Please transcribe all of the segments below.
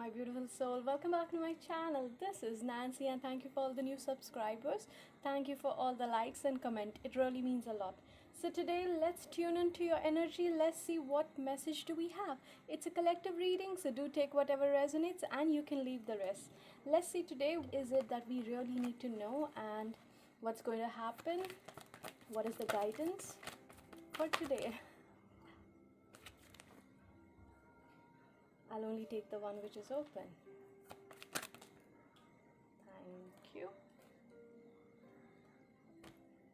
my beautiful soul. Welcome back to my channel. This is Nancy, and thank you for all the new subscribers. Thank you for all the likes and comment. It really means a lot. So today, let's tune into your energy. Let's see what message do we have. It's a collective reading, so do take whatever resonates and you can leave the rest. Let's see today, what is it that we really need to know and what's going to happen? What is the guidance for today? I'll only take the one which is open. Thank you.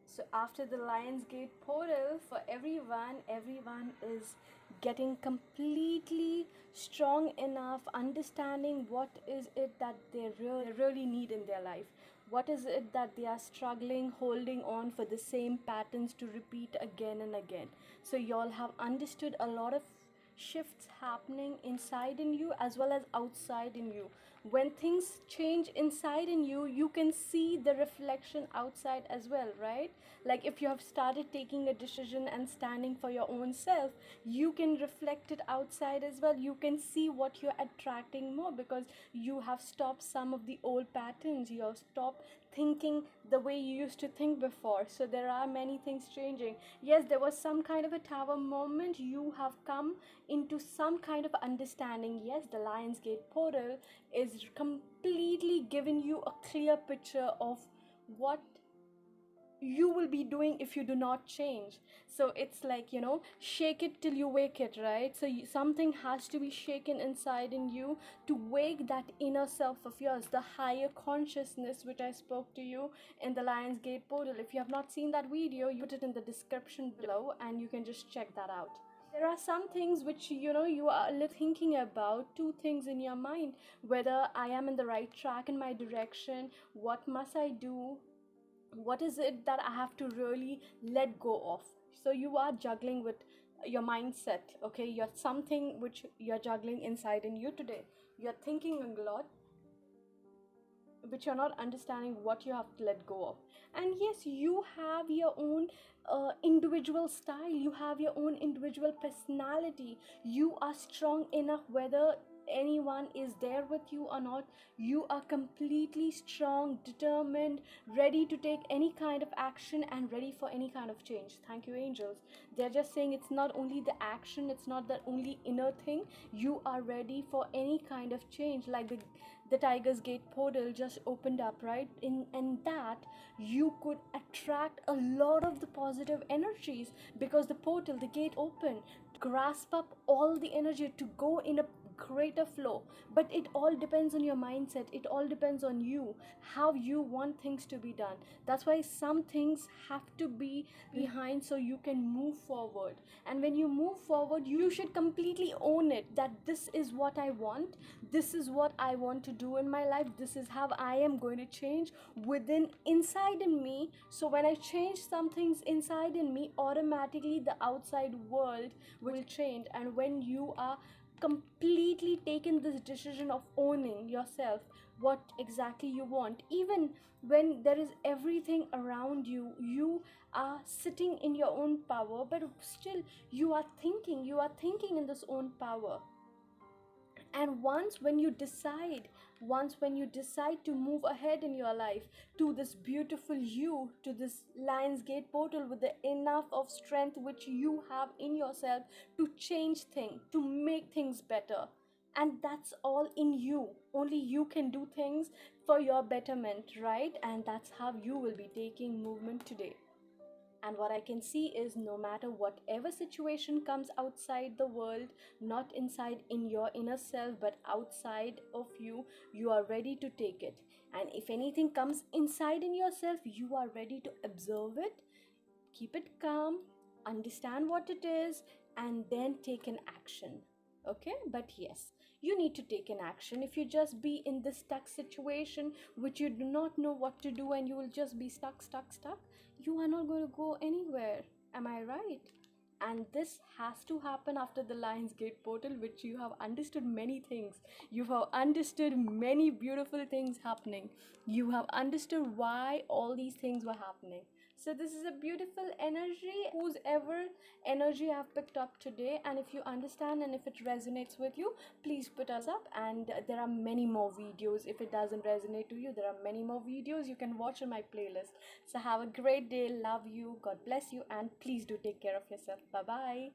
So after the Lionsgate portal, for everyone is getting completely strong enough, understanding what is it that they really need in their life. What is it that they are struggling, holding on for the same patterns to repeat again and again. So y'all have understood a lot of shifts happening inside in you as well as outside in you. When things change inside in you, you can see the reflection outside as well, right? Like if you have started taking a decision and standing for your own self, you can reflect it outside as well. You can see what you're attracting more because you have stopped some of the old patterns. You have stopped thinking the way you used to think before. So there are many things changing. Yes, there was some kind of a tower moment. You have come into some kind of understanding. Yes, the Lionsgate portal is completely giving you a clear picture of what you will be doing if you do not change. So it's like, shake it till you wake it, right? So something has to be shaken inside in you to wake that inner self of yours, the higher consciousness which I spoke to you in the Lionsgate portal. If you have not seen that video, you put it in the description below and you can just check that out. There are some things which you are thinking about, two things in your mind: whether I am in the right track in my direction, what must I do, what is it that I have to really let go of. So you are juggling with your mindset, okay? You're something which you're juggling inside in you today. You're thinking a lot, but you're not understanding what you have to let go of. And yes, you have your own individual style, you have your own individual personality. You are strong enough whether anyone is there with you or not. You are completely strong, determined, ready to take any kind of action and ready for any kind of change. Thank you, angels. They're just saying it's not only the action, it's not the only inner thing. You are ready for any kind of change. Like the Tiger's Gate portal just opened up, right? In that you could attract a lot of the positive energies because the portal, the gate opened, grasp up all the energy to go in a greater flow. But it all depends on your mindset. It all depends on you, how you want things to be done. That's why some things have to be behind so you can move forward. And when you move forward, you should completely own it, that this is what I want, this is what I want to do in my life, this is how I am going to change within, inside in me. So when I change some things inside in me, automatically the outside world will change. And when you are completely taken this decision of owning yourself, what exactly you want, even when there is everything around you, you are sitting in your own power, but still you are thinking in this own power. And once when you decide to move ahead in your life to this beautiful you, to this Lionsgate portal with the enough of strength which you have in yourself to change things, to make things better, and that's all in you. Only you can do things for your betterment, right? And that's how you will be taking movement today. And what I can see is, no matter whatever situation comes outside the world, not inside in your inner self, but outside of you, you are ready to take it. And if anything comes inside in yourself, you are ready to observe it, keep it calm, understand what it is, and then take an action. Okay, but yes, you need to take an action. If you just be in this stuck situation which you do not know what to do, and you will just be stuck, you are not going to go anywhere. Am I right? And this has to happen after the Lionsgate portal, which you have understood many things. You have understood many beautiful things happening. You have understood why all these things were happening. So this is a beautiful energy, whose ever energy I've picked up today, and if you understand and if it resonates with you, please put us up. And there are many more videos. If it doesn't resonate to you, there are many more videos you can watch on my playlist. So have a great day. Love you. God bless you, and please do take care of yourself. Bye bye.